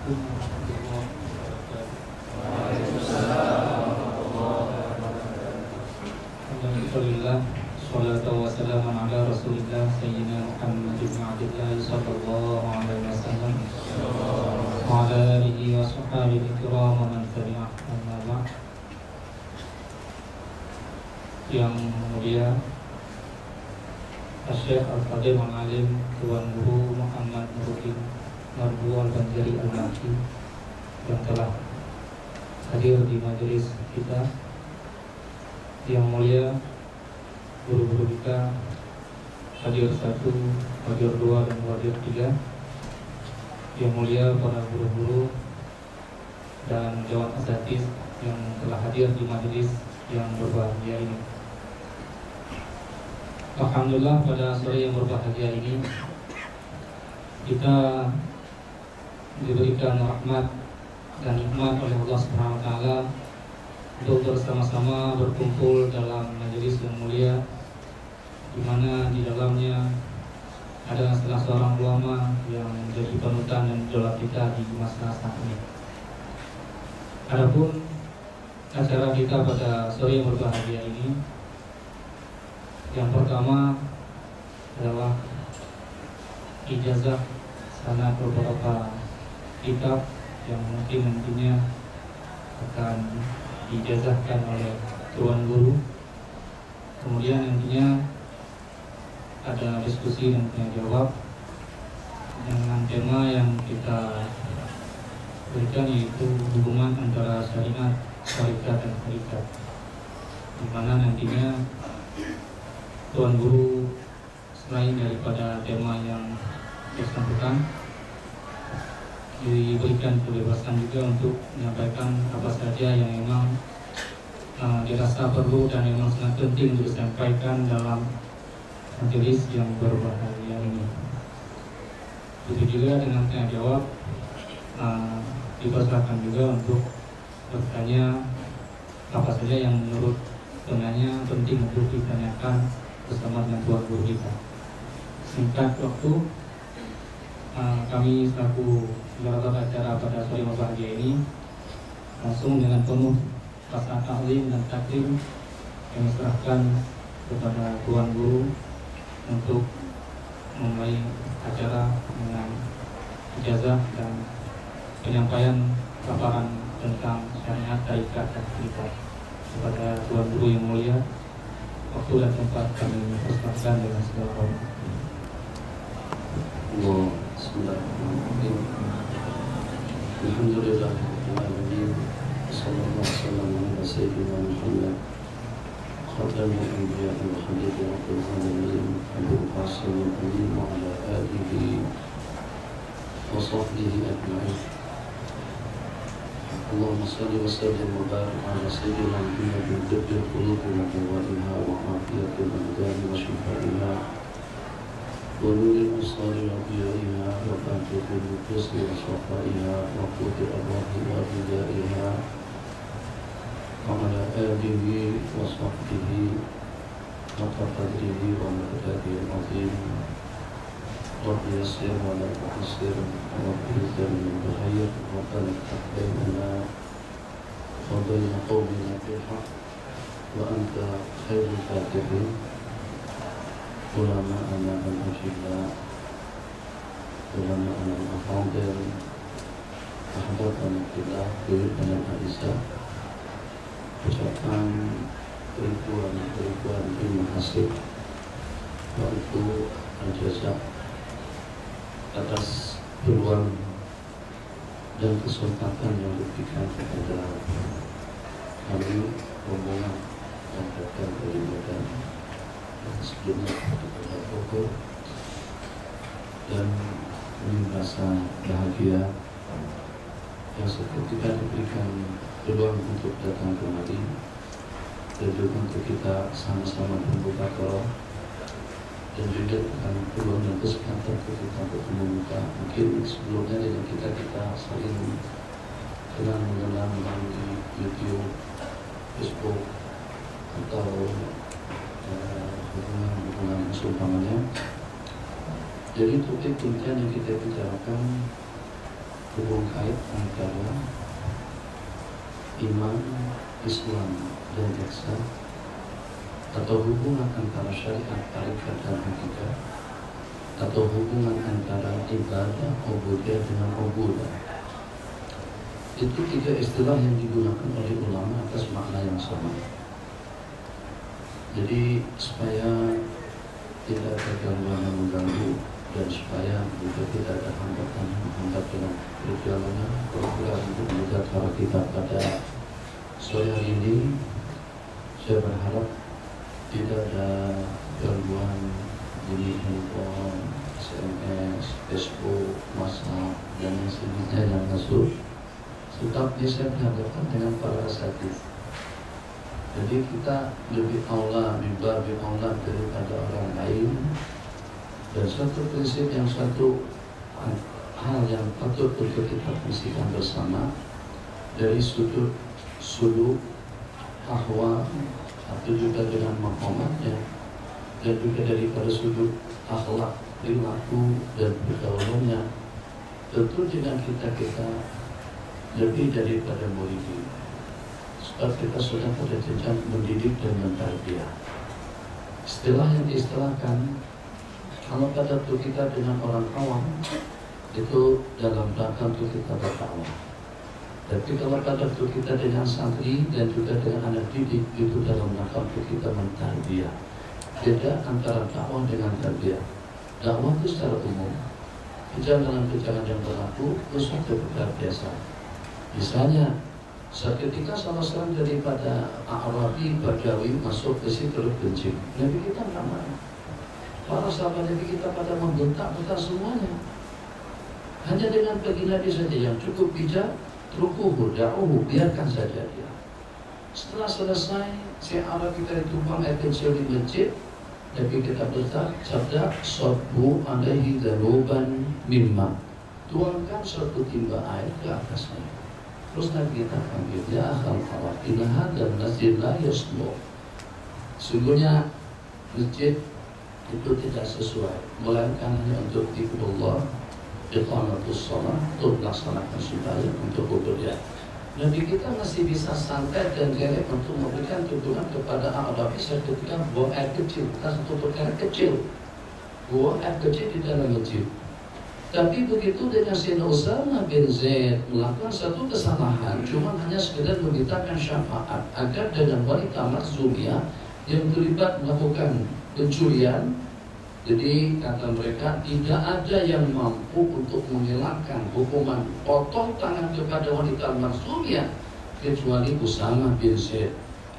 Assalamualaikum warahmatullahi wabarakatuh. Alhamdulillah, salatu wassalamu ala Rasulillah Sayyidina Muhammad bin Abdillah sallallahu alaihi wasallam wa ala alihi wa sahbihi kiram wa man tabi'ahum amma ba'd. Yang mulia Syekh Al-Fadhil Al-Alim Tuan Guru Muhammad Nuruddin Marbu Al-Banjari Al-Maki yang telah hadir di majelis kita. Yang mulia guru-guru kita hadir 1, hadir 2, dan hadir 3. Yang mulia para guru-guru dan dewan asatidz yang telah hadir di majelis yang berbahagia ini. Alhamdulillah, pada sore yang berbahagia ini kita diberikan rahmat dan nikmat oleh Allah Subhanahu wa taala untuk bersama-sama berkumpul dalam majelis yang mulia, di mana di dalamnya ada salah seorang ulama yang menjadi panutan dan idola kita di masa saat ini. Adapun acara kita pada sore yang berbahagia ini, yang pertama adalah ijazah sanad beberapa kitab yang mungkin nantinya akan diijazahkan oleh tuan guru. Kemudian nantinya ada diskusi dan tanya jawab dengan tema yang kita berikan, yaitu hubungan antara syariat, syarikat, dan hakikat, di mana nantinya tuan guru selain daripada tema yang bersangkutan diberikan kebebasan juga untuk menyampaikan apa saja yang memang dirasa perlu dan memang sangat penting untuk disampaikan dalam majelis yang berbahagia ini. Begitu juga dengan tanya jawab, dipersilakan juga untuk bertanya apa saja yang menurut penanya penting untuk ditanyakan bersama dengan tuan guru kita. Singkat waktu, kami selaku moderator acara pada sore yang berbahagia ini langsung dengan penuh rasa taklim dan takdim kami serahkan kepada tuan guru untuk memulai acara dengan ijazah dan penyampaian paparan tentang syariat, tarikat, dan hakikat. Kepada tuan guru yang mulia, waktu dan tempat kami persilakan dengan segala hormat. Bismillahirrahmanirrahim. Alhamdulillah alamin. Sallallahu alaihi wa sayyidina Muhammad khatamul anbiya wa khalifah al-alamin Abul Qasim Ali wa ala alihi wa sahbihi ajma'in. Allahumma salli wa sallim wa barik ala sayyidina Muhammadin tibbil qulubi wa qawwatiha wa afiyatil abdani wa shifaiha wa nuril absari wa diyaiha wa tanfiqil nufusi wa shafaiha wa qutil arwahi wa ridaiha wa ala alihi wa sahbihi wa qadrihi wa miqdarihi al-azim. Rabbi yassir wa la tu'assir, Rabbi zidni bil khair wa tanfaq bainana wa baina qawmina bil haqq wa anta khairul fatihin. Ulama anak al-Hashillah, ulama anak al-Fadil, sahabat anak-anak Bibir dan Aisyah, ucapan ribuan terima kasih waktu al-jazak atas peluang dan kesempatan yang diberikan kepada kami rombongan yang datang dari Medan dan sebelumnya kepada Bogor, dan merasa bahagia yang seketika diberikan peluang untuk datang kemari dan juga untuk kita sama-sama membuka kolom, dan juga akan peluang dan kesempatan untuk kita bertemu muka. Mungkin sebelumnya dengan kita saling kenal mengenal melalui YouTube, Facebook, atau hubungan seumpamanya. Jadi topik intinya yang kita bicarakan hubung kait antara iman, Islam, dan ihsan, atau hubungan antara syariat, tarikat, dan hakikat, atau hubungan antara ibadah, ubudiyah dengan ubudah. Itu tiga istilah yang digunakan oleh ulama atas makna yang sama. Jadi supaya tidak ada gangguan yang mengganggu dan supaya juga tidak ada hambatan yang menghambat dalam perjalanan program untuk mudzakarah kita pada sore hari ini, saya berharap tidak ada gangguan bunyi handphone, SMS, Facebook, WhatsApp, dan yang sebagainya yang masuk. Tetapi saya berhadapan dengan para asatidz. Jadi kita lebih aula, lebih aula daripada orang lain. Dan satu prinsip yang satu hal yang patut untuk kita fungsikan bersama dari sudut suluk, ahwa, atau juga dengan maqamatnya, dan juga daripada sudut akhlak, perilaku, dan pergaulannya. Tentu dengan kita lebih daripada murid. Sebab kita sudah pada jenjang mendidik dan mentarbiyah. Istilah yang diistilahkan, kalau pada waktu kita dengan orang awam, itu dalam rangka untuk kita berdakwah. Tapi kalau pada waktu kita dengan santri dan juga dengan anak didik, itu dalam rangka untuk kita mentarbiyah. Beda antara dakwah dengan tarbiyah. Dakwah itu secara umum, kejangan yang berlaku, itu suatu perkara biasa. Misalnya, seketika salah seorang daripada Arabi, Badawi masuk ke situ kencing, Nabi kita nggak marah. Para sahabat Nabi kita pada membentak-bentak semuanya. Hanya dengan bagi Nabi saja yang cukup bijak, trukuhu, da'uhu, biarkan saja dia. Setelah selesai, si Arab kita ditumpang air kecil di masjid, Nabi kita bersabda, sabbu alaihi dhanuban mimma. Tuangkan satu timba air ke atasnya. Terus Nabi kita panggil, ya akhal awak, ilaha dan masjid la yasmu. Sungguhnya masjid itu tidak sesuai, melainkan hanya untuk zikrullah, iqamatus shalah, untuk melaksanakan sembahyang, untuk ubudiyah. Nabi kita masih bisa santai dan gelek untuk memberikan tuntunan kepada Arabi ketika buang air kecil, bukan satu perkara kecil, buang air kecil di dalam masjid. Tapi begitu dengan Sayyidina Usama bin Zaid melakukan satu kesalahan, cuma hanya sekedar memintakan syafaat agar dengan wanita Makhzumiyah yang terlibat melakukan pencurian. Jadi kata mereka, tidak ada yang mampu untuk menghilangkan hukuman potong tangan kepada wanita Makhzumiyah kecuali Usama bin Zaid,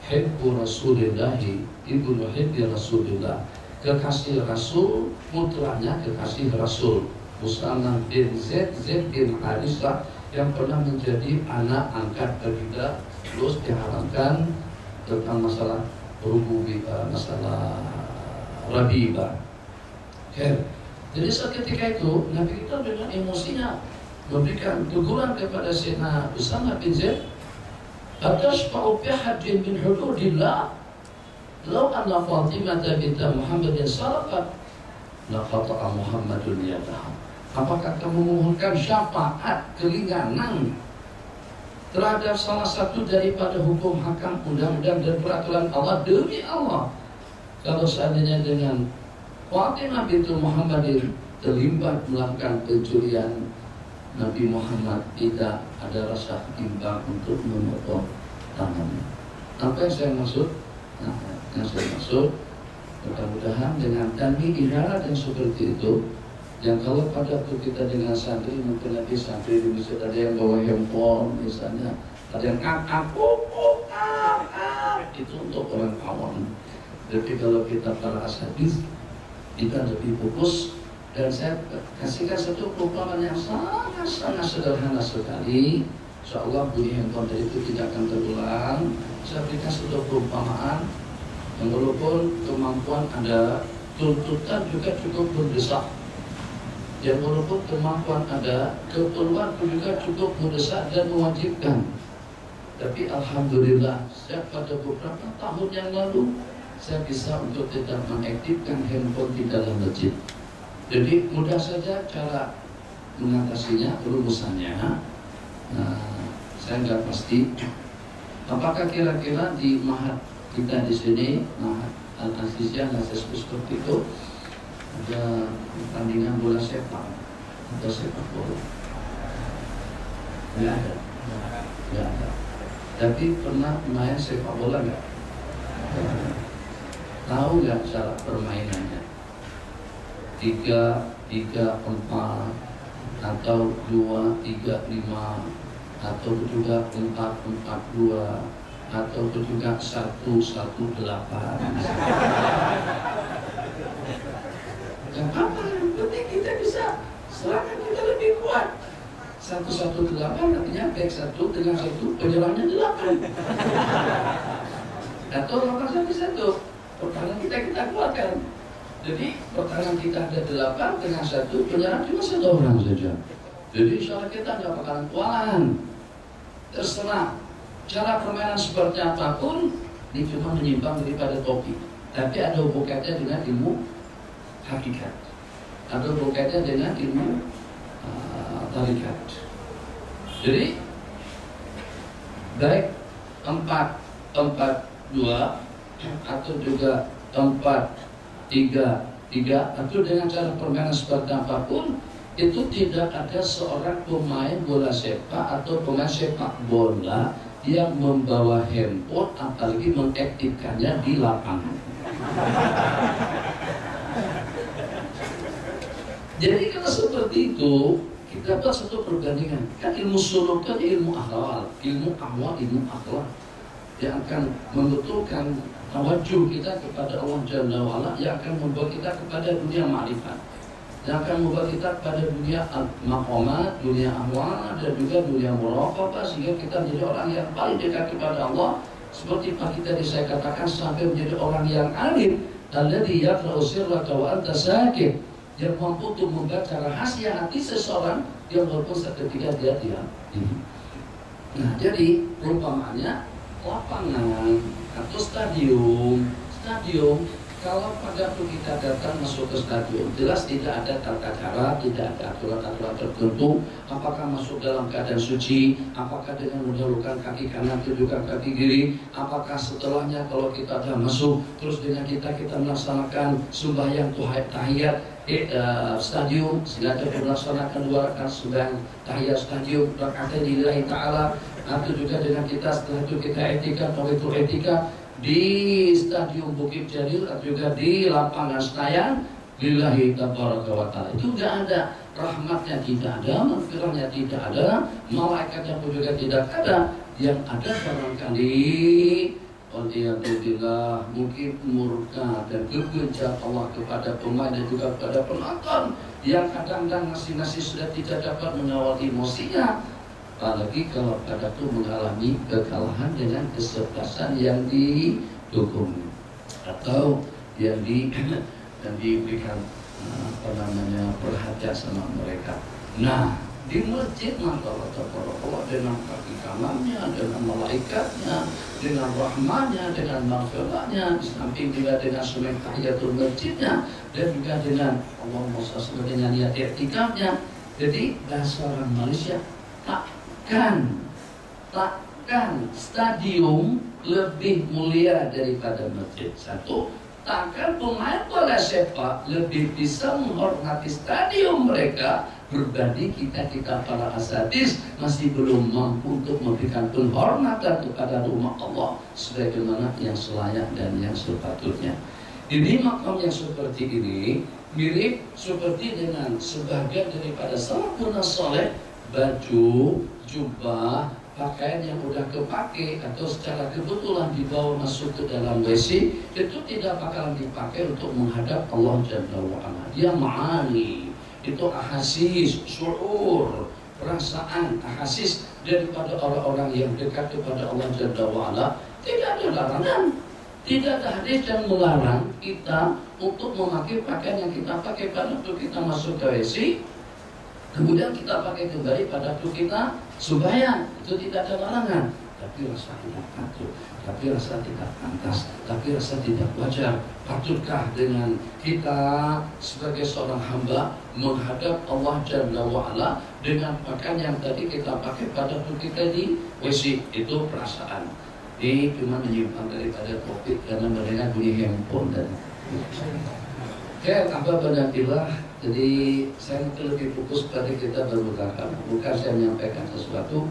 hibbu Rasulillahi, ibnu hibbi Rasulillah, kekasih Rasul, putranya kekasih Rasul. Usama bin Zaid bin Harithah yang pernah menjadi anak angkat Baginda, terus diharamkan tentang masalah rububiyah, masalah rabibah. Jadi seketika itu Nabi kita dengan emosinya memberikan teguran kepada Sayyidina Usama bin Zaid, atashfa'u bihadin min hududillah, law anna Fatimah binta Muhammadin sarqat laqata'a Muhammadun yadaha. Apakah kamu memohonkan syafaat keringanan terhadap salah satu daripada hukum hakam, undang-undang dan peraturan Allah? Demi Allah, kalau seandainya dengan Fatimah bintu Muhammadin terlibat melakukan pencurian, Nabi Muhammad tidak ada rasa imbang untuk memotong tangannya. Apa yang saya maksud? Nah, yang saya maksud, mudah-mudahan dengan kami isyarat yang seperti itu, yang kalau pada waktu kita dengan santri, mungkin nanti santri di masjid ada yang bawa handphone misalnya, ada yang itu untuk orang awam. Tapi kalau kita para asatidz, kita lebih fokus. Dan saya kasihkan satu perumpamaan yang sangat sederhana sekali. Insyaallah bunyi handphone dari itu tidak akan terulang. Saya berikan satu perumpamaan yang walaupun kemampuan ada, tuntutan juga cukup mendesak. Yang walaupun kemampuan ada, keperluan juga cukup mendesak dan mewajibkan. Tapi alhamdulillah, saya pada beberapa tahun yang lalu saya bisa untuk tidak mengaktifkan handphone di dalam masjid. Jadi mudah saja cara mengatasinya, rumusannya. Saya nggak pasti. Apakah kira-kira di mahat kita di sini, mahat Al-Aziziyah, seperti itu, ada pertandingan bola sepak atau sepak bola? Nggak ada. Nggak ada. Tapi pernah main sepak bola nggak? Tahu nggak cara permainannya? 3-3-4 atau 2-3-5 atau juga 4-4-2 atau juga 1-1-8. Gak apa-apa, yang penting kita bisa serangan kita lebih kuat. 1-1-8 artinya back 1 dengan 1 penyerangnya 8. Atau 8-1. Pertahanan kita kuatkan. Jadi pertahanan kita ada 8 dengan 1 penyerang cuma 1 orang saja. Jadi insya Allah kita nggak bakalan kewalahan. Terserah cara permainan seperti apapun, ini cuma menyimpang daripada topik. Tapi ada hubungannya dengan ilmu hakikat. Ada hubungannya dengan ilmu tarikat. Jadi baik 4-4-2 atau juga 4-3-3 atau dengan cara permainan seperti apapun, itu tidak ada seorang pemain bola sepak atau pemain sepak bola yang membawa handphone apalagi mengaktifkannya di lapangan. Jadi kalau seperti itu, kita buat satu perbandingan. Kan ilmu suluk kan ilmu awal, ilmu akhlak yang akan membetulkan tawajuh kita kepada Allah Jalla wa'ala, yang akan membawa kita kepada dunia ma'rifat, yang akan membawa kita kepada dunia maqamat, dunia ahwal, dan juga dunia muraqabah, sehingga kita menjadi orang yang paling dekat kepada Allah. Seperti pagi tadi saya katakan, sampai menjadi orang yang alim, alladzi yaqra'u sirraka wa anta sakit, yang mampu untuk membaca rahasia hati seseorang yang walaupun seketika dia diam. Nah, jadi perumpamannya lapangan atau stadium, kalau pada waktu kita datang masuk ke stadion, jelas tidak ada tata cara, tidak ada aturan-aturan tertentu. Apakah masuk dalam keadaan suci, apakah dengan mendahulukan kaki kanan tunjukkan kaki kiri, apakah setelahnya kalau kita sudah masuk, terus dengan kita melaksanakan sembahyang tahiyat stadium, sehingga kita melaksanakan 2 rakaat sembahyang tahiyat stadium, rakaat lillahi ta'ala, atau juga dengan kita setelah itu kita etika di Stadium Bukit Jalil atau juga di lapangan Senayan lillahi tabaraka wa ta'ala. Itu tidak ada rahmatnya, tidak ada maghfirahnya, tidak ada malaikatnya pun juga tidak ada. Yang ada barangkali waliyadzubillah mungkin murka dan kebencian Allah kepada pemain dan juga kepada penonton yang kadang-kadang masing-masing sudah tidak dapat mengawal emosinya. Apalagi kalau pada itu mengalami kekalahan dengan kesebelasan yang didukung atau yang diberikan perhatian sama mereka. Nah, di masjid maka Allah dengan kaki kanannya, dengan malaikatnya, dengan rahmannya, dengan maghfirahnya, di samping juga dengan sembahyang tahiyatul masjidnya, dan juga dengan Allahumma shalli dengan niat i'tikafnya. Jadi bahasa orang Malaysia, takkan stadium lebih mulia daripada masjid. Satu, takkan pemain bola sepak lebih bisa menghormati stadium mereka berbanding kita para asatidz masih belum mampu untuk memberikan penghormatan kepada rumah Allah sebagaimana yang selayak dan yang sepatutnya. Ini makam yang seperti ini mirip seperti dengan sebagian daripada salafun saleh, baju, jubah, pakaian yang udah kepake atau secara kebetulan dibawa masuk ke dalam WC, itu tidak bakalan dipakai untuk menghadap Allah Jalla wa'ala. Dia ma'ani, itu ahasis, syu'ur, perasaan, ahasis daripada orang-orang yang dekat kepada Allah Jalla wa'ala. Tidak ada larangan, tidak ada hadis yang melarang kita untuk memakai pakaian yang kita pakai pada waktu kita masuk ke WC, kemudian kita pakai kembali pada waktu kita sembahyang. Itu tidak ada larangan, tapi rasa tidak patut, tapi rasa tidak pantas, tapi rasa tidak wajar. Patutkah dengan kita sebagai seorang hamba menghadap Allah Jalla wa'ala dengan pakaian yang tadi kita pakai pada waktu kita di WC. Itu perasaan. Ini cuma menyimpan daripada topik karena mereka punya handphone dan tanpa benar. Jadi saya lebih fokus pada kita bermukakan, bukan saya menyampaikan sesuatu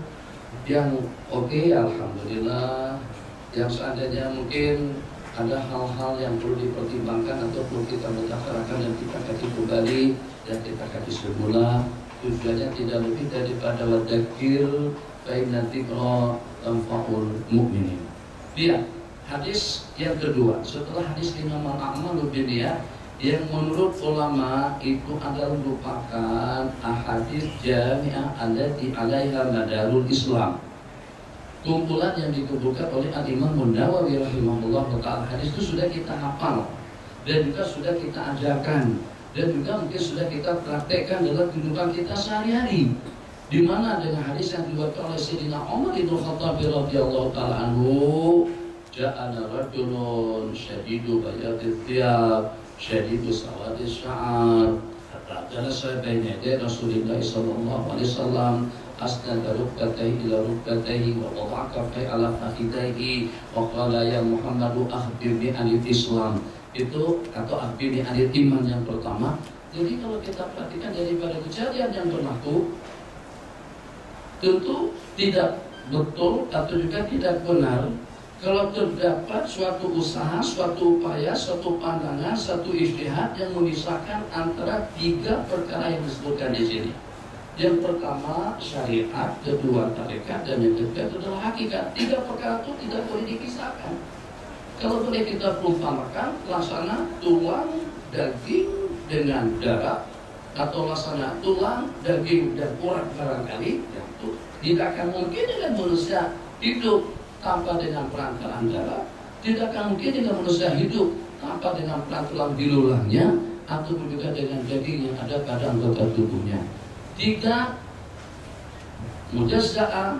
yang oke, alhamdulillah. Yang seandainya mungkin ada hal-hal yang perlu dipertimbangkan atau perlu kita mutafakarakan dan kita kaji kembali dan kita kaji semula. Tujuannya tidak lebih daripada wadakir baik nanti kalau tanfa'ul mu'minin. Lihat hadis yang kedua setelah hadis innamal a'malu binniyat, yang menurut ulama itu adalah merupakan ahadits jami'ah allati 'alaiha madarul Islam. Kumpulan yang dikumpulkan oleh Al-Imam Nawawi rahimahullah ta'ala. Hadis itu sudah kita hafal dan juga sudah kita ajarkan dan juga mungkin sudah kita praktekkan dalam kehidupan kita sehari-hari. Di mana dengan hadis yang diriwayatkan oleh Sayyidina Umar bin Khattab radhiyallahu ta'ala anhu, ja'ana rajulun syadidu bayadil thiyab syadidu sawadis sya'ar hatta jalasa baina yaday Rasulillah sallallahu alaihi wasallam asnada rukbatayhi ila rukbatayhi wa wada'a kaffayhi ala fakhidayhi wa qala ya Muhammadu akhbirni anil Islam. Itu atau akhbirni anil iman yang pertama. Jadi kalau kita perhatikan daripada kejadian yang berlaku, tentu tidak betul atau juga tidak benar kalau terdapat suatu usaha, suatu upaya, suatu pandangan, suatu ijtihad yang memisahkan antara tiga perkara yang disebutkan di sini. Yang pertama syariat, kedua tarekat, dan yang ketiga adalah hakikat. Tiga perkara itu tidak boleh dipisahkan. Kalau boleh kita perumpamakan laksana tulang, daging dengan darah, atau laksana tulang, daging dan urat barangkali, itu tidak akan mungkin dengan manusia hidup tanpa dengan perantaraan darah, tidak akan mungkin dengan manusia hidup tanpa dengan peran tulang bilulangnya, atau juga dengan daging yang ada pada anggota tubuhnya. Tiga mujazza'ah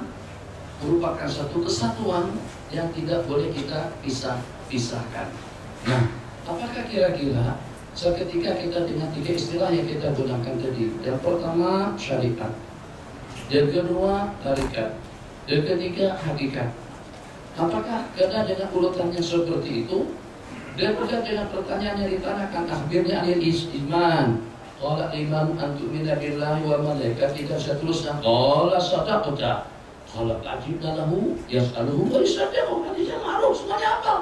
merupakan satu kesatuan yang tidak boleh kita pisahkan. Nah, apakah kira-kira seketika kita dengan tiga istilah yang kita gunakan tadi? Yang pertama syariat, yang kedua tarekat, yang ketiga hakikat. Apakah karena dengan urutan yang seperti itu dan juga dengan pertanyaan yang ditanyakan akhirnya anil iman, qala iman an tu'mina billahi wa malaikatihi dan seterusnya, qala sadaqta, qala ajibna lahu yas'aluhu wa yusaddiqu, hadisnya ma'ruf semuanya apa?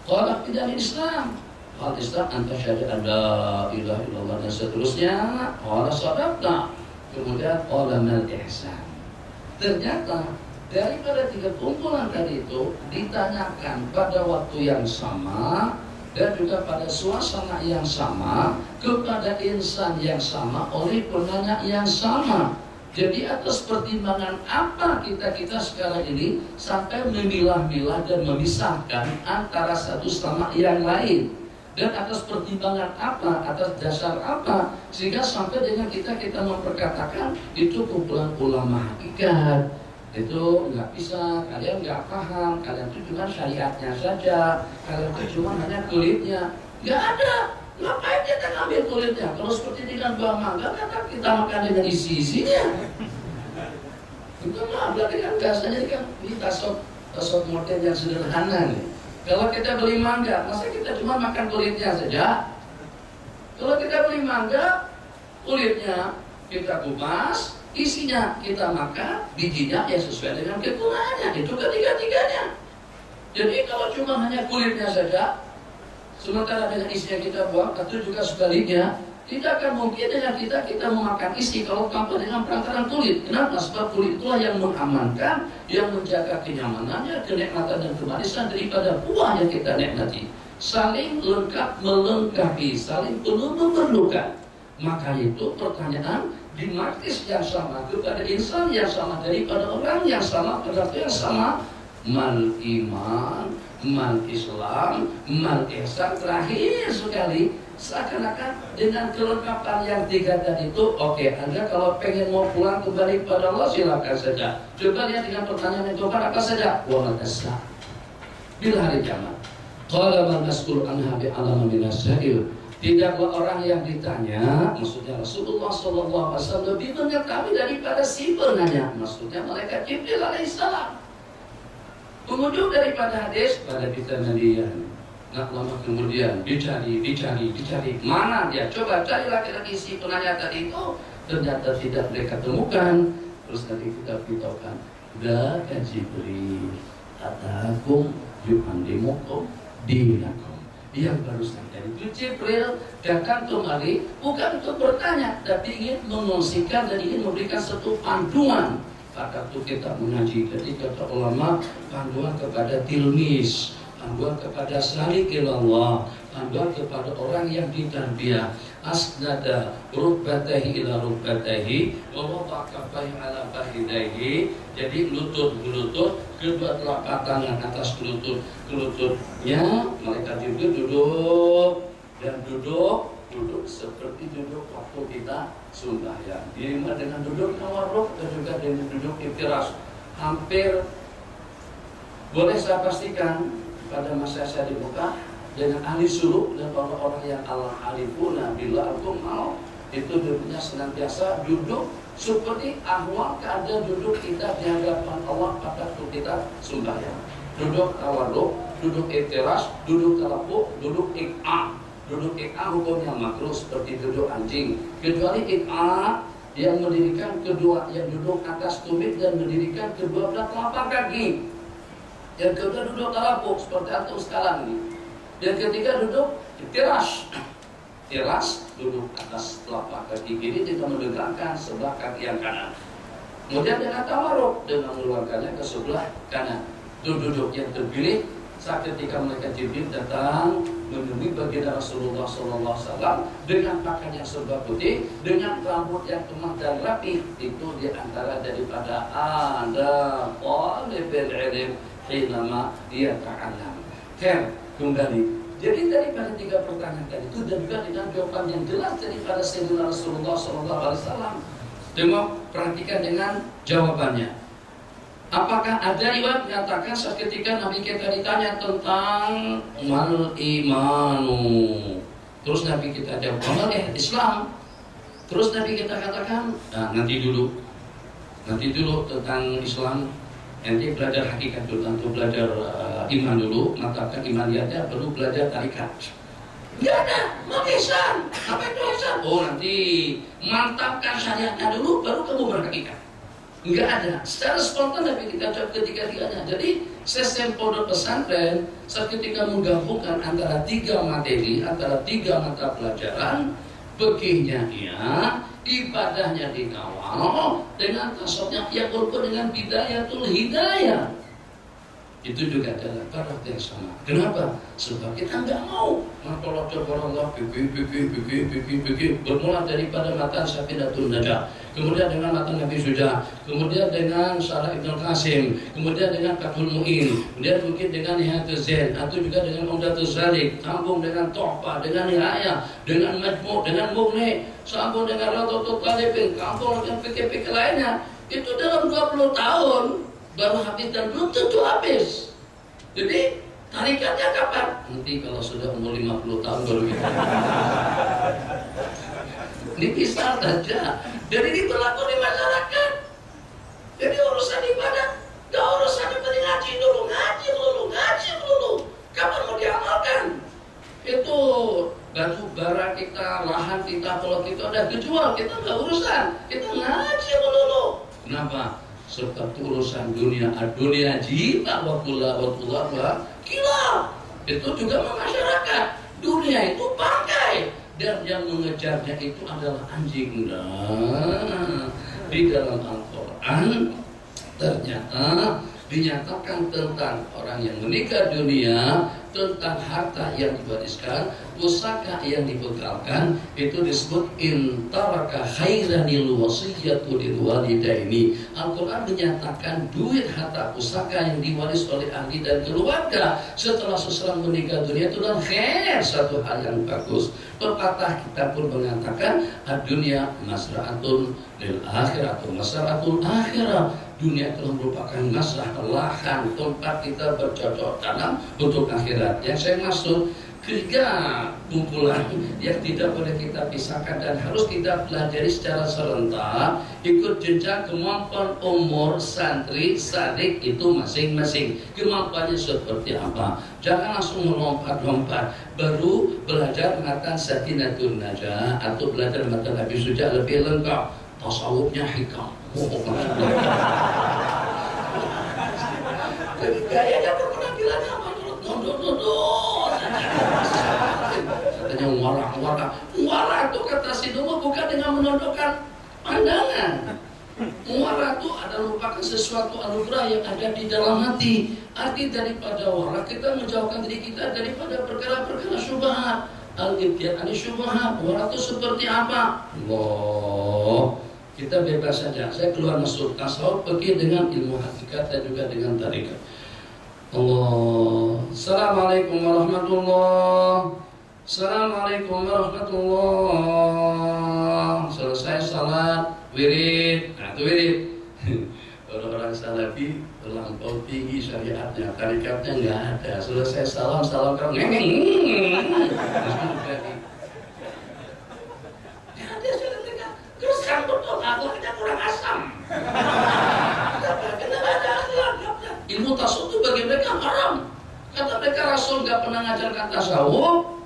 Qala bidal Islam, qala Islam anta syahadu an la ilaha illallah dan seterusnya, qala sadaqta, kemudian qala mal ihsan. Ternyata daripada tiga kumpulan tadi itu ditanyakan pada waktu yang sama dan juga pada suasana yang sama kepada insan yang sama oleh penanya yang sama. Jadi atas pertimbangan apa kita sekarang ini sampai memilah-milah dan memisahkan antara satu sama yang lain, dan atas pertimbangan apa, atas dasar apa sehingga sampai dengan kita memperkatakan itu kumpulan ulama hakikat. Itu nggak bisa, kalian nggak paham, kalian itu cuma syariatnya saja, kalian itu cuma hanya kulitnya. Nggak ada, ngapain kita ngambil kulitnya? Kalau seperti dengan buah mangga, kan kita makan dengan isi-isinya. Itu mah berarti kan biasanya kan ini tasawuf model yang sederhana nih. Kalau kita beli mangga, masa kita cuma makan kulitnya saja? Kalau kita beli mangga, kulitnya kita kupas, isinya kita makan, bijinya ya sesuai dengan kegunaannya. Itu ketiga-tiganya. Jadi kalau cuma hanya kulitnya saja, sementara dengan isinya kita buang, atau juga sebaliknya, tidak akan mungkin dengan kita memakan isi kalau tanpa dengan perantaran kulit. Kenapa? Sebab kulit itulah yang mengamankan, yang menjaga kenyamanannya, kenikmatan dan kemanisan daripada buah yang kita nikmati. Saling lengkap melengkapi, saling perlu memerlukan. Maka itu pertanyaan dimaktis yang sama kepada insan yang sama daripada orang yang sama pada waktu yang sama. Mal iman, mal Islam, mal ihsan. Terakhir sekali seakan-akan dengan kelengkapan yang tiga tadi itu, oke, Anda kalau pengen mau pulang kembali kepada Allah silakan saja. Coba lihat dengan pertanyaan yang keempat apa saja? Wa bila hari kiamat. Qala man mas'ul anha bi'alama minas sa'il. Tidaklah orang yang ditanya, maksudnya Rasulullah SAW lebih mengetahui daripada si penanya, maksudnya malaikat Jibril alaihissalam. Pengunjung daripada hadis pada kita Nabiyan. Nggak lama kemudian dicari, mana dia? Coba cari laki-laki si penanya tadi itu, ternyata tidak mereka temukan. Terus nanti kita beritahukan, daka Jibril, atakum yu'allimukum dinakum. Yang barusan dari itu Jibril datang kemari bukan untuk bertanya, tapi ingin mengungsikan dan ingin memberikan satu panduan. Maka itu kita mengaji, jadi kata ulama, panduan kepada tilmis, panduan kepada salik ilallah, panduan kepada orang yang ditarbiyah. Asnada rukbatahi ila rukbatahi wa wada'a kaffaihi ala fakhidaihi. Jadi lutut kedua telapak tangan atas lututnya. Malaikat Jibril duduk dan duduk seperti duduk waktu kita sembahyang. Diima dengan duduk tawarruk dan juga dengan duduk iftiras. Hampir boleh saya pastikan pada masa saya di Mekah dengan ahli suluk dan orang-orang yang Allah alifuna bila aku mau itu duduknya senantiasa duduk seperti ahwal keadaan duduk kita di hadapan Allah pada waktu kita sembahyang. Duduk tawarruk, duduk iftiras, duduk talapuk, duduk iq'a. Duduk iq'a hukumnya makruh seperti duduk anjing, kecuali iq'a yang mendirikan kedua, yang duduk atas tumit dan mendirikan kedua belah telapak kaki. Yang kedua duduk talapuk seperti antum sekarang ini. Yang ketiga duduk tiras, duduk atas telapak kaki kiri dengan menegakkan sebelah kaki yang kanan. Kemudian dengan tawarruk dengan mengeluarkannya ke sebelah kanan. Duduk yang terpilih saat ketika malaikat Jibril datang menemui baginda Rasulullah SAW dengan pakaian yang serba putih, dengan rambut yang kemah dan rapi. Itu diantara daripada ada talibul ilm hinama dia ta'alam. Kembali. Jadi daripada 3 pertanyaan tadi itu dan juga dengan jawaban yang jelas daripada Sayyidina Rasulullah SAW. Tengok, perhatikan dengan jawabannya. Apakah ada riwayat mengatakan saat ketika Nabi kita ditanya tentang mal imanu, terus Nabi kita jawab mal Islam. Terus Nabi kita katakan, nanti dulu tentang Islam. Nanti belajar hakikat dulu, tentu belajar iman dulu, mengatakan imaniyatnya perlu belajar tarikat. Enggak ada, mau Islam. Apa itu Islam? Oh nanti mantapkan syariatnya dulu, baru kamu berhakikat. Enggak ada, secara spontan Nabi kita jawab ketiga-tiganya. Jadi sistem pondok pesantren ketika menggabungkan antara 3 materi, antara 3 mata pelajaran, begihnya ibadahnya dikawal dengan tasawufnya yang berupa dengan bidayatul hidayah. Itu juga adalah karakter yang sama. Kenapa? Sebab kita nggak mau mentolak Allah pikir bermula daripada matan Safinatul Najah, kemudian dengan matan Nabi Suja, kemudian dengan Syarah Ibn Qasim, kemudian dengan Fathul Mu'in, kemudian mungkin dengan Nihayatul Zain, atau juga dengan Umdatul Zalik, sambung dengan Tuhfah, dengan Nihayah, dengan Majmu', dengan Mughni, sambung dengan Radhatul Talibin, sambung dengan fikih-fikih lainnya. Itu dalam 20 tahun baru habis dan belum tentu habis. Jadi tarikatnya kapan? Nanti kalau sudah umur 50 tahun baru kita. Ini bisa saja. Jadi ini berlaku di masyarakat. Jadi urusan ibadah, gak urusan penting ngaji dulu. Kapan mau diamalkan? Itu batu bara kita, lahan kita, kalau kita udah kejual, kita gak urusan. Kita ngaji dulu. Kenapa? Sebab urusan dunia jita wa gila. Itu juga masyarakat. Dunia itu bangkai dan yang mengejarnya itu adalah anjing. Nah, di dalam Al-Quran ternyata dinyatakan tentang orang yang menikah dunia, tentang harta yang diwariskan, pusaka yang dibekalkan, itu disebut intaraka khairanil wasiyatu lil walidaini. Al-Quran menyatakan duit, harta, pusaka yang diwaris oleh ahli dan keluarga setelah seseorang meninggal dunia itu adalah khair, satu hal yang bagus. Pepatah kita pun mengatakan ad-dunya masra'atun lil akhirah atau masra'atul akhirah. Dunia telah merupakan masrah, lahan, tempat kita bercocok tanam untuk akhirat. Yang saya maksud, Tiga kumpulan yang tidak boleh kita pisahkan dan harus kita pelajari secara serentak, ikut jenjang kemampuan umur santri sadik itu masing-masing. Kemampuannya seperti apa? Jangan langsung melompat-lompat. Baru belajar matan Sakinatun Najah atau belajar matan Habib Suja lebih lengkap. Tasawufnya hikam. Jadi gayanya berpenampilannya apa? Katanya muara itu kata si Dumo bukan dengan menundukkan pandangan. Muara itu adalah merupakan sesuatu anugerah yang ada di dalam hati. Arti daripada wara kita menjauhkan diri kita daripada perkara-perkara syubhat. Al-ibtiad ani syubhat. Wara itu seperti apa? Allah. Kita bebas saja. Saya keluar masuk tasawuf pergi dengan ilmu hakikat dan juga dengan tarikat. Allah. Assalamualaikum warahmatullahi. Assalamualaikum warahmatullahi. Selesai salat wirid. Nah itu wirid. Orang-orang salafi terlampau tinggi syariatnya, tarikatnya nggak ada. Selesai salam kan ngeng. Dia sudah mereka terus sambut dong, akhlaknya kurang asam. Kenapa ada akhlaknya? Ilmu tasawuf itu bagi mereka haram. Kata mereka Rasul nggak pernah ngajarkan tasawuf.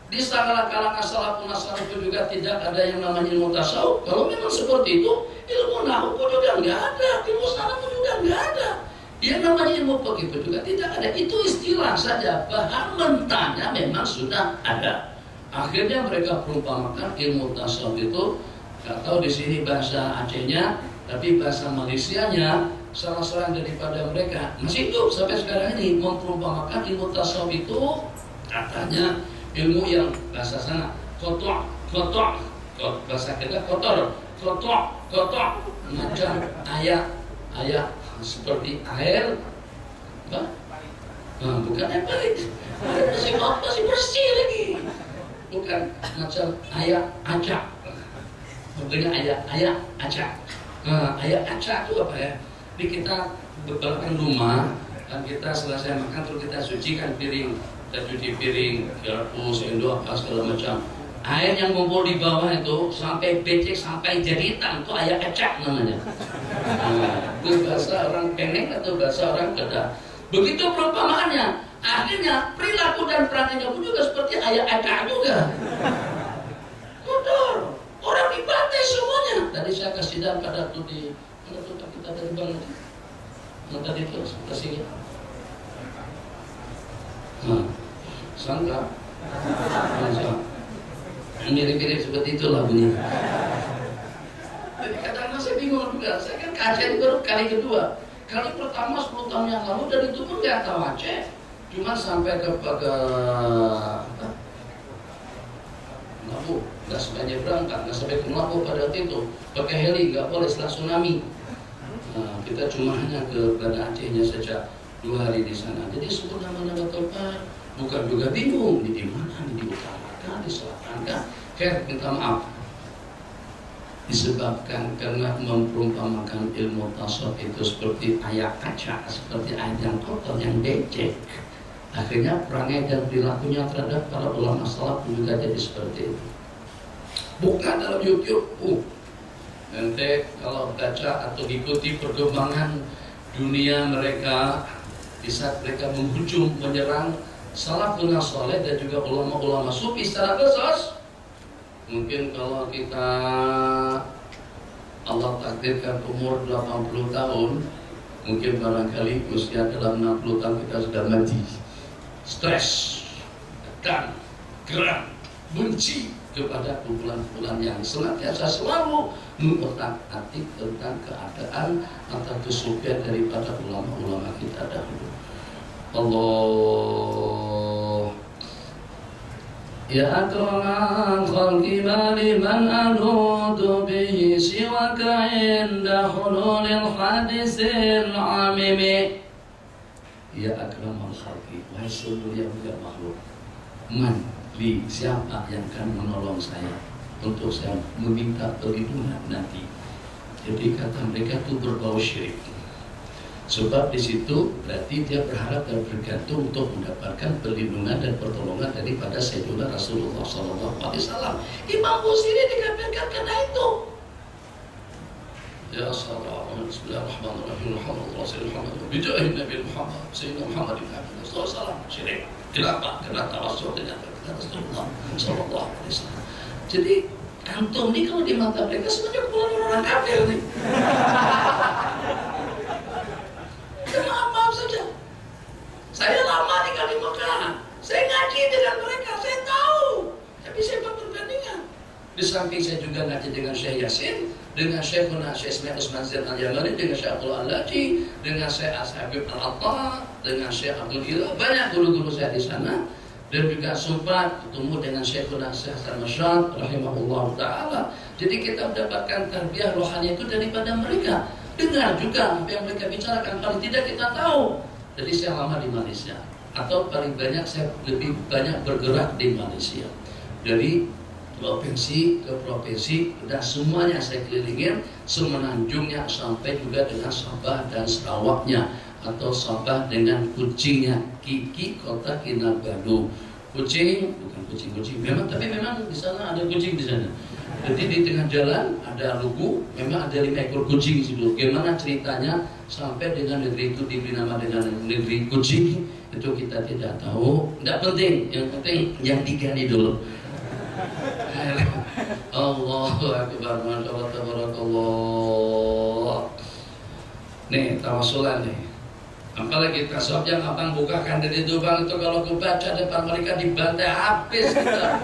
Di kalangan salafun salaf itu juga tidak ada yang namanya ilmu tasawuf. Kalau memang seperti itu, ilmu nahwu pun juga nggak ada, ilmu saraf pun juga nggak ada. Yang namanya ilmu fikih itu juga tidak ada. Itu istilah saja. Bahan mentahnya memang sudah ada. Akhirnya mereka perumpamakan ilmu tasawuf itu, nggak tahu di sini bahasa Acehnya, tapi bahasa Malaysianya salah seorang daripada mereka masih hidup sampai sekarang ini memperumpamakan ilmu tasawuf itu katanya ilmu yang bahasa sana kotor, bahasa kita kotor, macam ayak seperti air, apa? Nah, bukan air balik, masih bersih lagi, bukan macam ayak acak, bentuknya ayak acak. Nah, ayak acak itu apa ya? Jadi kita berbelakang rumah dan kita selesai makan terus kita sucikan piring. Kita cuci piring, garpu, sendok, apa segala macam. Air yang kumpul di bawah itu sampai becek, sampai jadi hitam, itu air acak namanya. Nah, itu bahasa orang Peneng atau bahasa orang Kedah. Begitu perumpamaannya. Akhirnya perilaku dan perangai pun juga seperti air acak juga. Kotor. Orang dibantai semuanya. Tadi saya kasih dan pada tuh di mana tuh kita dari bang tadi. Mana tadi tuh kasih. Sangka mirip-mirip seperti itulah bunyi. Jadi kadang-kadang saya bingung juga. Saya kan ke Aceh itu baru kali kedua. Kali pertama 10 tahun yang lalu dan itu pun nggak tahu Aceh. Cuma sampai ke Labu, nggak sebanyak berangkat, nggak sampai ke Labu pada waktu itu. Pakai heli nggak boleh setelah tsunami. Nah, kita cuma hanya ke Banda Acehnya saja 2 hari di sana. Jadi sebut namanya Batopar, bukan juga bingung di mana, di utara kah, di selatan kah? Minta maaf. Disebabkan karena memperumpamakan ilmu tasawuf itu seperti air kaca, seperti air yang kotor, yang becek. Akhirnya perangai dan perilakunya terhadap para ulama salaf juga jadi seperti itu. Bukan dalam YouTube. Nanti kalau baca atau ikuti perkembangan dunia mereka, di saat mereka menghujum, menyerang salafun saleh dan juga ulama-ulama sufi secara khusus. Mungkin kalau kita Allah takdirkan umur 80 tahun, mungkin barangkali usia dalam 60 tahun kita sudah mati. Stres, tekan, geram, benci kepada kumpulan-kumpulan yang senantiasa selalu mengotak-atik tentang keadaan atau kesucian daripada ulama-ulama kita dahulu. Allah ya akraman khalqi mali man anudu bihi siwaka inda hululil hadisil amimi. Ya akraman khalqi, wahai seluruh yang mulia makhluk, man li, siapa yang akan menolong saya untuk saya meminta perlindungan nanti. Jadi kata mereka itu berbau syirik. Sebab di situ berarti dia berharap dan bergantung untuk mendapatkan perlindungan dan pertolongan daripada Sayyidina Rasulullah SAW. Imam Busiri dikafirkan karena itu. Ya salam, Bismillahirrahmanirrahim. Alhamdulillah, bijahi Nabi Muhammad, Sayyidina Muhammad bin Abdullah SAW. Syirik. Kenapa? Karena tawassul dengan Rasulullah SAW. Jadi antum ini kalau di mata mereka sebenarnya kumpulan orang kafir nih. Maaf saja. Saya lama tinggal di Mekah. Saya ngaji dengan mereka, saya tahu. Tapi saya perbandingan. Di samping saya juga ngaji dengan Syekh Yasin, dengan Syekhuna Syekh Ismail Usman Zain Al-Yamani, dengan Syekh Abdul Al-Laji, dengan Syekh Habib Al-Atta, dengan Syekh Abdul Ilah. Banyak guru-guru saya di sana. Dan juga sempat bertemu dengan Syekhuna Syekh Hasan Masyad rahimahullah ta'ala. Jadi kita mendapatkan tarbiyah rohani itu daripada mereka. Dengar juga apa yang mereka bicarakan, paling tidak kita tahu. Jadi saya lama di Malaysia, atau paling banyak saya lebih banyak bergerak di Malaysia. Dari provinsi ke provinsi dan semuanya saya kelilingin, semenanjungnya sampai juga dengan Sabah dan Sarawaknya, atau Sabah dengan kucingnya, Kiki Kota Kinabalu. Kucing, bukan kucing-kucing, tapi memang di sana ada kucing di sana. Jadi di tengah jalan ada lugu, memang ada 5 ekor kucing di situ. Gimana ceritanya sampai dengan negeri itu diberi nama dengan negeri kucing, itu kita tidak tahu. Tidak penting, yang penting yang digali dulu. Allahu Akbar, Masya Allah, Tabarakallah. Nih, tawasulan nih. Apalagi tasawuf yang abang bukakan dari Dubang itu, kalau aku baca depan mereka dibantai habis kita.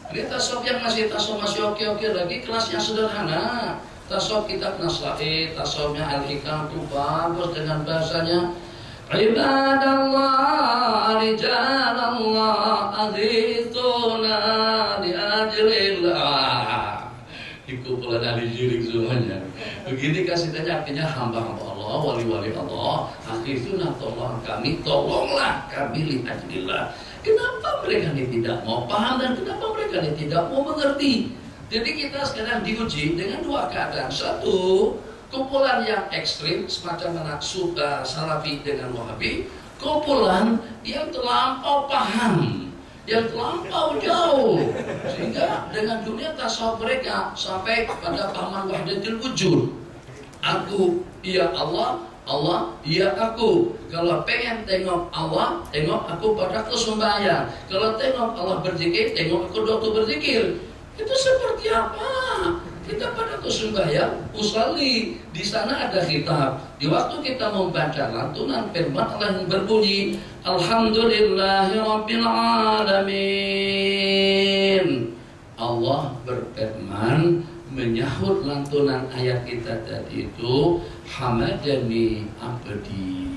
Ini tasawuf yang masih oke lagi, kelasnya sederhana. Tasawuf kitab Naslai, tasawufnya Al-Hikam itu bagus dengan bahasanya. Ibadallah, rijalallah, aghithuna li ajrillah. Kumpulan ahli syirik semuanya. Begini kasihnya artinya hamba-hamba Allah, wali-wali Allah. Akhirnya tolong kami, tolonglah kami li ajrillah. Kenapa mereka ini tidak mau paham dan kenapa mereka ini tidak mau mengerti? Jadi kita sekarang diuji dengan 2 keadaan. Satu, kumpulan yang ekstrim semacam anak Salafi dengan Wahabi. Kumpulan yang terlampau paham, yang terlampau jauh, sehingga dengan dunia tasawuf mereka sampai pada pahaman wahdatul wujud. Aku, iya Allah, Allah, iya aku. Kalau pengen tengok Allah, tengok aku pada sembahyang. Kalau tengok Allah berzikir, tengok aku waktu berzikir. Itu seperti apa? Kita pada sembahyang, usalli. Di sana ada kitab. Di waktu kita membaca lantunan firman Allah yang berbunyi, Alhamdulillahirabbil alamin. Allah berfirman menyahut lantunan ayat kita tadi itu, hamadani abdi.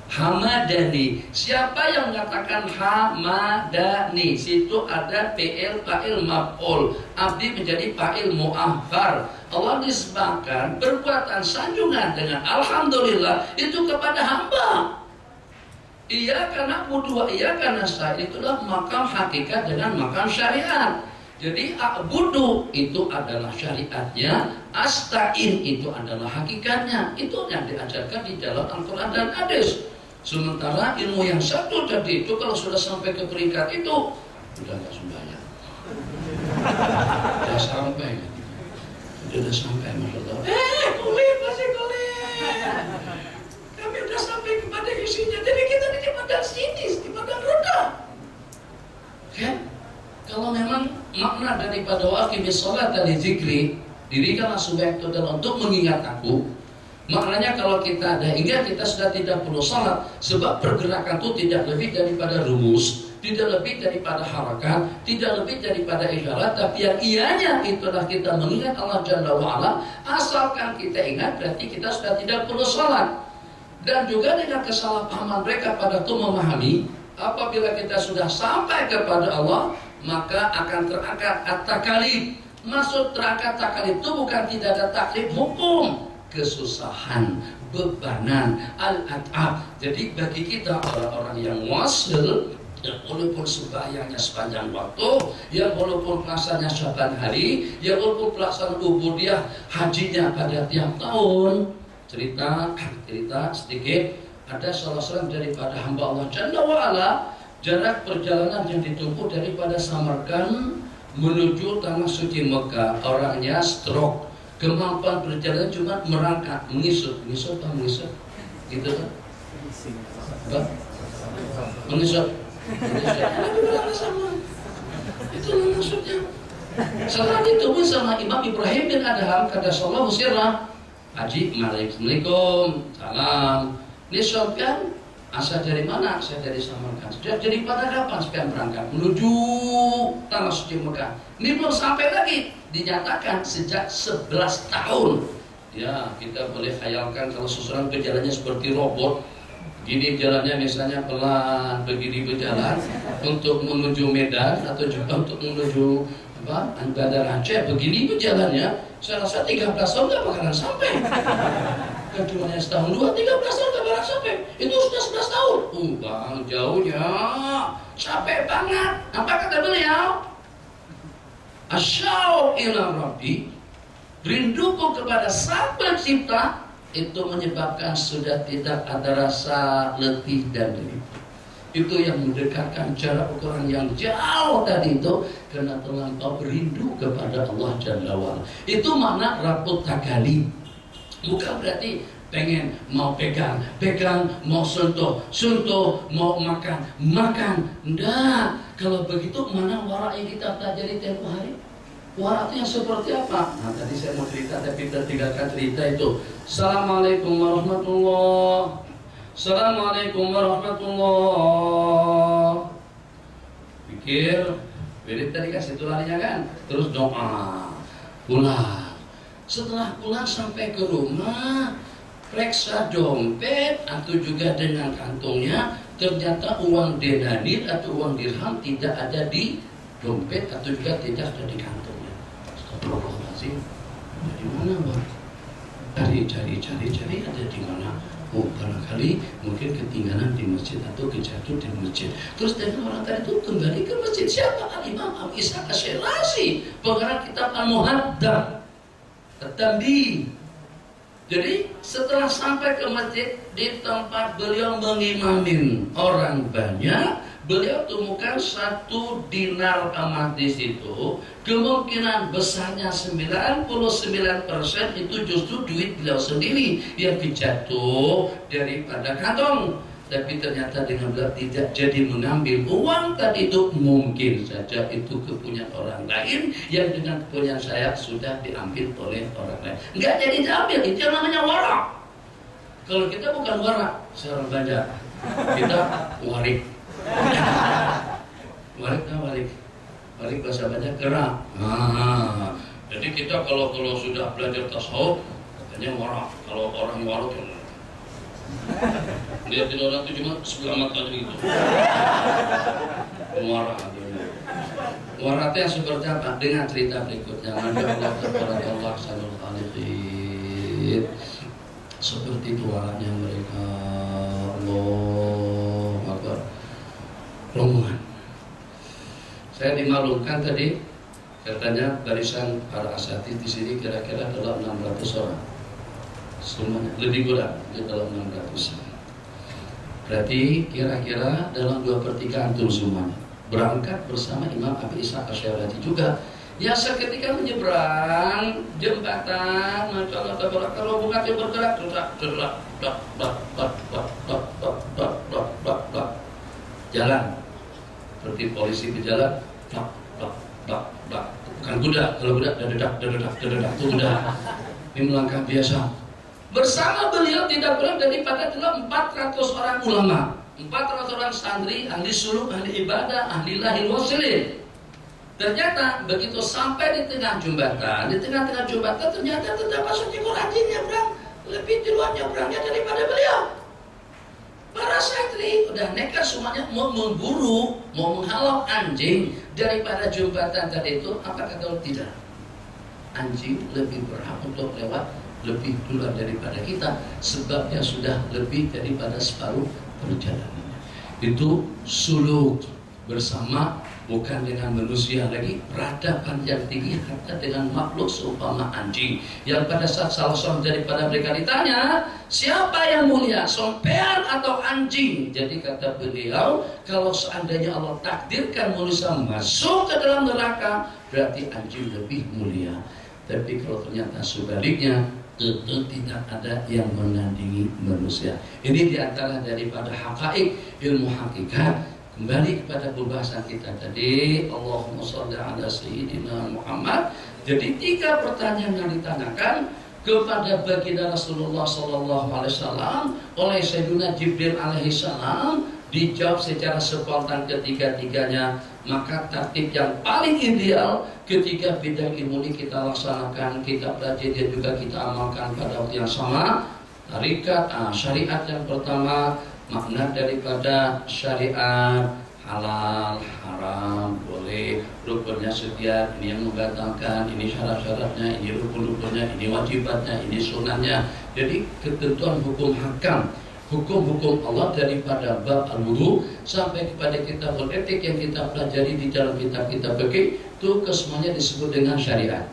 Hamadani. Siapa yang mengatakan hamadani? Situ ada fi'il, fa'il, maf'ul. Abdi menjadi fa'il mu'ahbar. Allah nisbahkan perbuatan sanjungan dengan alhamdulillah itu kepada hamba. Iya karena budua, iya karena sa'id, itulah makam hakikat dengan makam syariat. Jadi a'budu itu adalah syariatnya, asta'in itu adalah hakikatnya. Itu yang diajarkan di dalam Al-Quran dan hadis. Sementara ilmu yang satu tadi itu kalau sudah sampai ke peringkat itu sudah nggak sembahyang. Sudah sampai, sudah sampai, Masya Allah. Kulit masih kulit. Kami sudah sampai kepada isinya. Jadi kita di padang sini, di padang roda. Kan? Kalau memang makna daripada waqimis sholat dari zikri, dirikanlah subjek itu adalah untuk mengingat aku. Maknanya kalau kita ada ingat, kita sudah tidak perlu salat. Sebab pergerakan itu tidak lebih daripada rumus, tidak lebih daripada harakat, tidak lebih daripada isyarat. Tapi yang ianya itulah kita mengingat Allah Jalla wa'ala. Asalkan kita ingat, berarti kita sudah tidak perlu salat. Dan juga dengan kesalahpahaman mereka pada itu memahami, apabila kita sudah sampai kepada Allah, maka akan terangkat at-takalif. Maksud terangkat takalif itu bukan tidak ada taklif hukum, kesusahan, bebanan, al-at'ab. Jadi bagi kita orang-orang yang wasil, yang walaupun sembahyangnya sepanjang waktu, yang walaupun puasanya saban hari, yang walaupun pelaksanaan ubudiyah hajinya pada tiap tahun, cerita sedikit. Ada salah seorang daripada hamba Allah Jalla wa'ala, jarak perjalanan yang ditempuh daripada Samarkand menuju tanah suci Mekah, orangnya stroke, kemampuan berjalan cuma merangkak, mengisut gitu kan? Mengisut. Itu maksudnya. Setelah ditemui sama Imam Ibrahim bin Adham, kata sallallahu sirrah, Haji, Assalamualaikum, salam. Ini Sofyan asal dari mana? Saya dari Samarkand. Sudah jadi pada kapan Sofyan berangkat menuju tanah suci Mekah? Ini belum sampai lagi. Dinyatakan sejak 11 tahun. Ya, kita boleh khayalkan kalau seseorang berjalannya seperti robot. Gini jalannya misalnya pelan, begini berjalan untuk menuju Medan atau juga untuk menuju Bandar Aceh. Begini berjalannya, saya rasa 13 tahun nggak bakalan sampai. Kecuali setahun, 2, 13 tahun gak barang sampai. Itu sudah 11 tahun. Bang, jauhnya. Capek banget. Apa kata beliau? Asyauq ila Rabbi, rinduku kepada Sang Pencipta, itu menyebabkan sudah tidak ada rasa letih dan derita. Itu yang mendekatkan jarak ukuran yang jauh tadi itu, karena terlampau rindu kepada Allah Jalla wa'ala. Itu makna rabut takalib. Bukan berarti pengen mau pegang, mau sentuh, mau makan. Enggak. Kalau begitu mana warak yang kita pelajari tempo hari? Warak itu yang seperti apa? Nah, tadi saya mau cerita tapi tertinggalkan cerita itu. Assalamualaikum warahmatullahi. Assalamualaikum warahmatullahi. Pikir, Wirid tadi kasih tulangnya kan? Terus doa, pulang. Setelah pulang sampai ke rumah, periksa dompet atau juga dengan kantongnya, ternyata uang denanir atau uang dirham tidak ada di dompet atau juga tidak ada di kantongnya. Astagfirullahaladzim. Dari mana, Bang? Cari ada di mana? Oh, barangkali mungkin ketinggalan di masjid atau kejatuh di masjid. Terus dari orang tadi itu kembali ke masjid. Siapa? Al-Imam Abu Ishaq Asy-Syirazi, pengarang kitab Al-Muhaddab. Tetapi jadi setelah sampai ke masjid, di tempat beliau mengimamin orang banyak, beliau temukan 1 dinar emas di situ. Kemungkinan besarnya 99% itu justru duit beliau sendiri yang dijatuh daripada kantong. Tapi ternyata dengan beliau tidak jadi mengambil uang tadi itu, mungkin saja itu kepunyaan orang lain yang dengan kepunyaan saya sudah diambil oleh orang lain. Enggak jadi diambil, itu yang namanya warak. Kalau kita bukan warak, seorang Banjar, kita warik. Warik bahasa Banjar gerak. Jadi kita kalau sudah belajar tasawuf katanya warak. Kalau orang warak dia tidak orang itu cuma sebelah mata gitu. Muaratnya seperti apa? Dengan cerita berikutnya. Allah Taala Sanul Khaliqin. Seperti itu waratnya mereka. Allah Akbar. Rombongan. Saya dimaklumkan tadi, katanya barisan para asatidz di sini kira-kira adalah 600 orang. Semuanya lebih kurang itu dalam 600. Berarti kira-kira dalam 2/3 antum semuanya berangkat bersama Imam Abu Ishaq Asy-Syirazi juga. Ya seketika menyeberang jembatan, Masya Allah tabarak, kalau bukan dia bergerak, jalan seperti polisi berjalan, bukan kuda, kalau kuda dedak itu kuda. Ini melangkah biasa. Bersama beliau tidak kurang daripada 400 orang ulama, 400 orang santri, ahli suluk, ahli ibadah, ahli lahil wasilin. Ternyata begitu sampai di tengah jembatan, ternyata terdapat seekor anjing nyebrang, lebih duluan nyebrangnya daripada beliau. Para santri udah nekat semuanya mau memburu, mau menghalau anjing daripada jembatan tadi itu. Apa kata tidak? Anjing lebih berhak untuk lewat lebih duluan daripada kita, sebabnya sudah lebih daripada separuh perjalanannya. Itu suluk. bersama, bukan dengan manusia lagi, peradaban yang tinggi hatta dengan makhluk seumpama anjing. Yang pada saat salah seorang daripada mereka ditanya, siapa yang mulia, sompean atau anjing? Jadi kata beliau, kalau seandainya Allah takdirkan manusia masuk ke dalam neraka, berarti anjing lebih mulia. Tapi kalau ternyata sebaliknya, tentu tidak ada yang menandingi manusia. Ini diantara daripada hakaik ilmu hakikat. Kembali kepada pembahasan kita tadi, Allahumma sholli ala sayyidina Muhammad. Jadi 3 pertanyaan yang ditanyakan kepada baginda Rasulullah SAW oleh Sayyidina Jibril alaihissalam dijawab secara spontan ketiga-tiganya. Maka tertib yang paling ideal ketika bidang ilmu ini kita laksanakan, kita pelajari dan juga kita amalkan pada waktu yang sama. Tarikat syariat yang pertama, makna daripada syariat, halal, haram, boleh, rukunnya sekian, ini yang membatalkan, ini syarat-syaratnya, ini rukun-rukunnya, ini wajibatnya, ini sunnahnya. Jadi ketentuan hukum hakam, hukum-hukum Allah daripada bab al-wudu sampai kepada kitabul etik yang kita pelajari di dalam kitab-kitab fikih, itu kesemuanya disebut dengan syariat.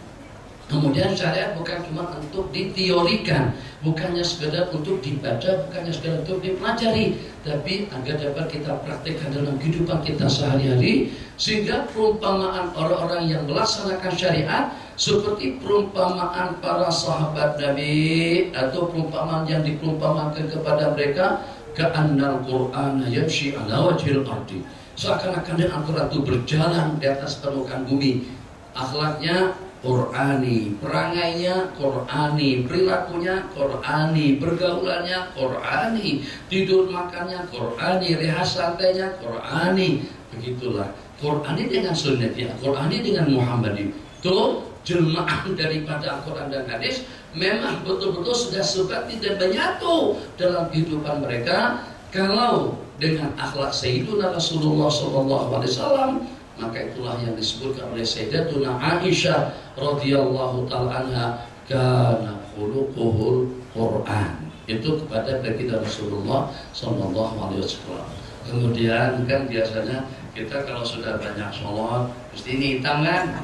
Kemudian syariat bukan cuma untuk diteorikan, bukannya sekedar untuk dibaca, bukannya sekedar untuk dipelajari, tapi agar dapat kita praktekkan dalam kehidupan kita sehari-hari. Sehingga perumpamaan orang-orang yang melaksanakan syariat seperti perumpamaan para sahabat Nabi, atau perumpamaan yang diperumpamakan kepada mereka, ka'annal Qur'ana yamshi ala wajhil ardi, seakan-akan Al-Quran itu berjalan di atas permukaan bumi. Akhlaknya Qur'ani, perangainya Qur'ani, perilakunya Qur'ani, pergaulannya Qur'ani, tidur makannya Qur'ani, rehat santainya Qur'ani. Begitulah Qur'ani dengan sunnahnya, Qur'ani dengan Muhammadi. Itu jelmaan daripada Al-Quran dan hadis memang betul-betul sudah sebati dan menyatu dalam kehidupan mereka. Kalau dengan akhlak Sayyiduna Rasulullah SAW, maka itulah yang disebutkan oleh Sayyidatuna Aisyah radhiyallahu ta'ala anha, kana khuluquhul Quran. Itu kepada baginda Rasulullah sallallahu alaihi wasallam. Kemudian kan biasanya kita kalau sudah banyak sholat mesti ini hitam kan?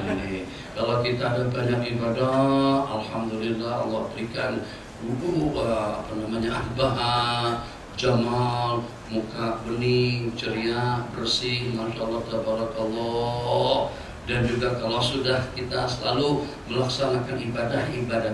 Ini. Kalau kita ada banyak ibadah, alhamdulillah Allah berikan ahbah, jamal, muka bening, ceria, bersih, masya Allah, tabarakallah. Dan juga kalau sudah kita selalu melaksanakan ibadah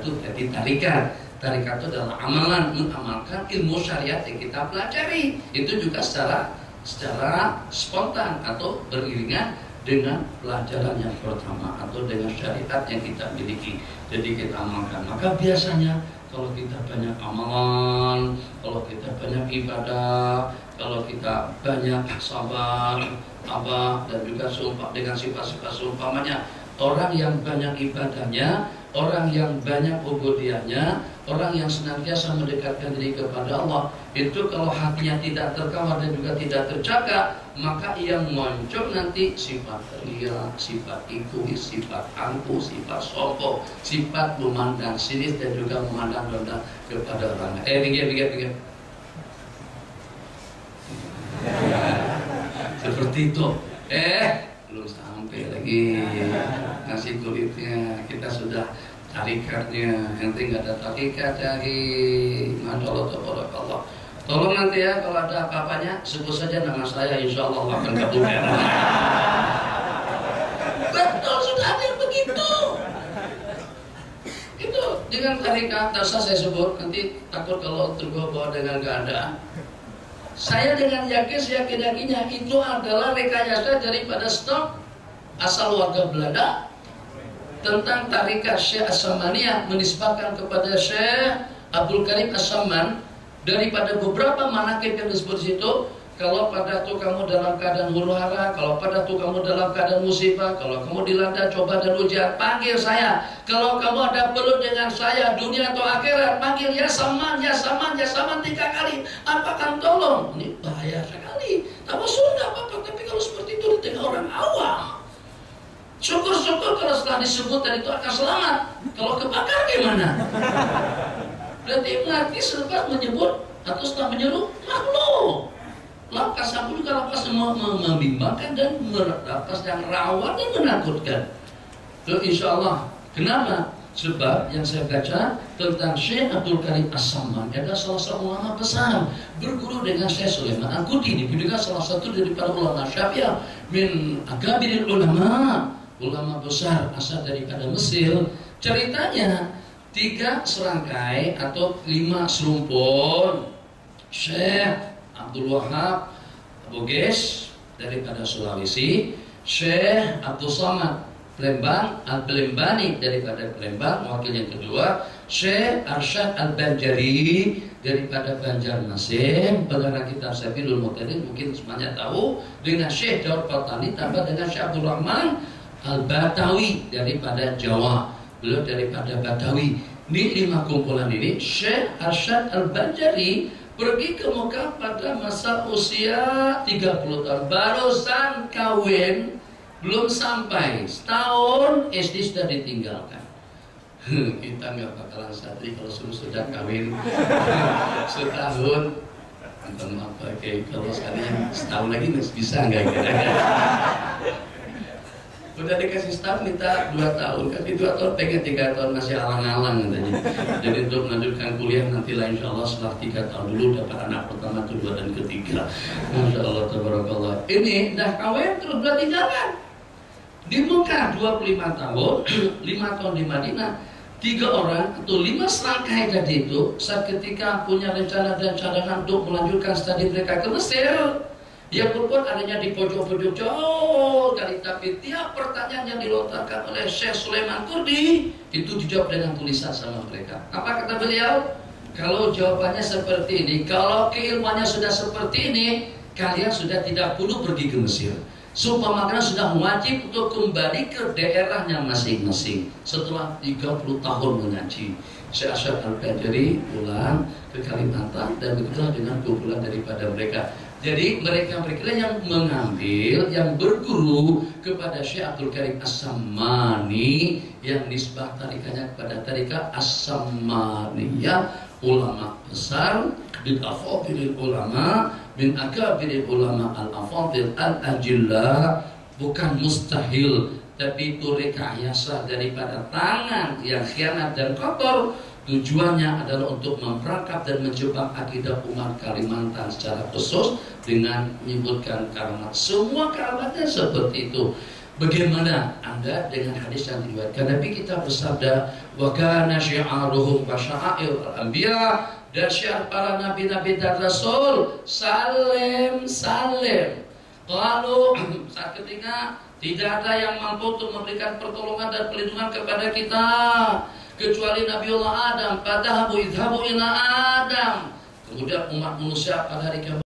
itu jadi tarikat. Tarikat itu adalah amalan, mengamalkan ilmu syariat yang kita pelajari. Itu juga secara spontan atau beriringan dengan pelajaran yang pertama atau dengan syariat yang kita miliki. Jadi kita amalkan. Maka biasanya kalau kita banyak amalan, kalau kita banyak ibadah, kalau kita banyak sabar, tabah, dan juga sumpah dengan sifat-sifat seumpamanya, orang yang banyak ibadahnya, orang yang banyak ubudiyahnya, orang yang senantiasa mendekatkan diri kepada Allah, itu kalau hatinya tidak terkawal dan juga tidak terjaga, maka ia muncul nanti sifat ria, sifat egois, sifat angkuh, sifat sombong, sifat memandang sinis dan juga memandang rendah kepada orang. Pikir. Seperti itu. Belum sampai lagi ngasih kulitnya. Kita sudah tarikatnya. Nanti nggak ada tarikat dari Allah. Tolong nanti ya kalau ada apa-apanya sebut saja nama saya, insya Allah akan kabulkan. Betul, sudah ada yang begitu. Itu dengan tarikat dasar saya sebut, nanti takut kalau terbawa dengan keadaan. Saya dengan yakinnya itu adalah rekayasa daripada stok asal warga Belanda tentang tarikat Syekh As-Samaniyah, menisbahkan kepada Syekh Abdul Karim As-Saman. Daripada beberapa manakib yang disebut di situ, kalau pada tuh kamu dalam keadaan huru hara, kalau pada tuh kamu dalam keadaan musibah, kalau kamu dilanda coba dan ujian, panggil saya. Kalau kamu ada perlu dengan saya, dunia atau akhirat, panggil ya saman 3 kali. Apakan tolong? Ini bahaya sekali. Tapi sudah apa-apa, tapi kalau seperti itu di tengah orang awam, syukur-syukur kalau setelah disebut dan itu akan selamat. Kalau kebakar gimana? Berarti mati setelah menyebut atau setelah menyeru makhluk. lapas aku juga lapas membimbangkan dan lapas yang rawan dan menakutkan. So, insya Allah. Kenapa? Sebab yang saya baca tentang Syekh Abdul Karim As-Samman adalah salah satu ulama besar, berguru dengan Syekh Sulaiman Al-Qudi, juga salah satu daripada ulama Syafi'iyah min akabiril ulama besar asal daripada Mesir. Ceritanya 3 serangkai atau 5 serumpun Syekh Abdul Wahab Bugis daripada Sulawesi, Syekh Abdul Samad Palembang Al-Palembani daripada Palembang, wakil yang kedua Syekh Arsyad Al-Banjari daripada Banjarmasin, pengarang kitab Sabilul Muhtadin mungkin semuanya tahu, dengan Syekh Daud Fatani tambah dengan Syekh Abdul Rahman Al-Batawi daripada Jawa, beliau daripada Batawi. Ini 5 kumpulan ini. Syekh Arsyad Al-Banjari pergi ke Mekah pada masa usia 30 tahun, barusan kawin, belum sampai setahun SD sudah ditinggalkan. Kita nggak bakalan sadari kalau sudah kawin setahun. Entah apa kayak kalau sekalian setahun lagi bisa nggak kira-kira? Udah dikasih setahun minta 2 tahun, kan 2 tahun pengen 3 tahun masih alang-alang katanya. Jadi untuk melanjutkan kuliah nanti lah insya Allah setelah 3 tahun dulu dapat anak pertama, kedua dan ketiga. Masya Allah tabarakallah. Ini dah kawin terus udah tinggalkan. Di Mekah 25 tahun, 5 tahun di Madinah, 3 orang atau 5 serangkai tadi itu saat ketika punya rencana dan cadangan untuk melanjutkan studi mereka ke Mesir, yang pun adanya di pojok-pojok jauh dari, tapi tiap pertanyaan yang dilontarkan oleh Syekh Sulaiman Kurdi itu dijawab dengan tulisan sama mereka. Apa kata beliau? Kalau jawabannya seperti ini, kalau keilmuannya sudah seperti ini, kalian sudah tidak perlu pergi ke Mesir. Sumpah makanya sudah wajib untuk kembali ke daerahnya masing-masing setelah 30 tahun mengaji. Syekh Arsyad Al-Banjari pulang ke Kalimantan dan begitu dengan kumpulan daripada mereka. Jadi mereka yang mengambil, yang berguru kepada Syekh Abdul Karim As-Sammani, yang nisbah tarikahnya kepada tarikah As-Sammaniyah, ulama besar min afadilil ulama, min akabiril ulama al-afadil al-ajillah. Bukan mustahil, tapi itu rekayasa daripada tangan yang khianat dan kotor. Tujuannya adalah untuk memperangkap dan menjebak akidah umat Kalimantan secara khusus dengan menyebutkan karamat. Semua karamatnya seperti itu. Bagaimana Anda dengan hadis yang diriwayatkan Nabi kita bersabda, wa kana syi'aruhum wa sya'airul anbiya, dan syiar para nabi-nabi dan rasul salim salim. Lalu saat ketika tidak ada yang mampu untuk memberikan pertolongan dan perlindungan kepada kita kecuali Nabiullah Adam, fadhahabu idhabu ila Adam. Kemudian umat manusia pada hari kiamat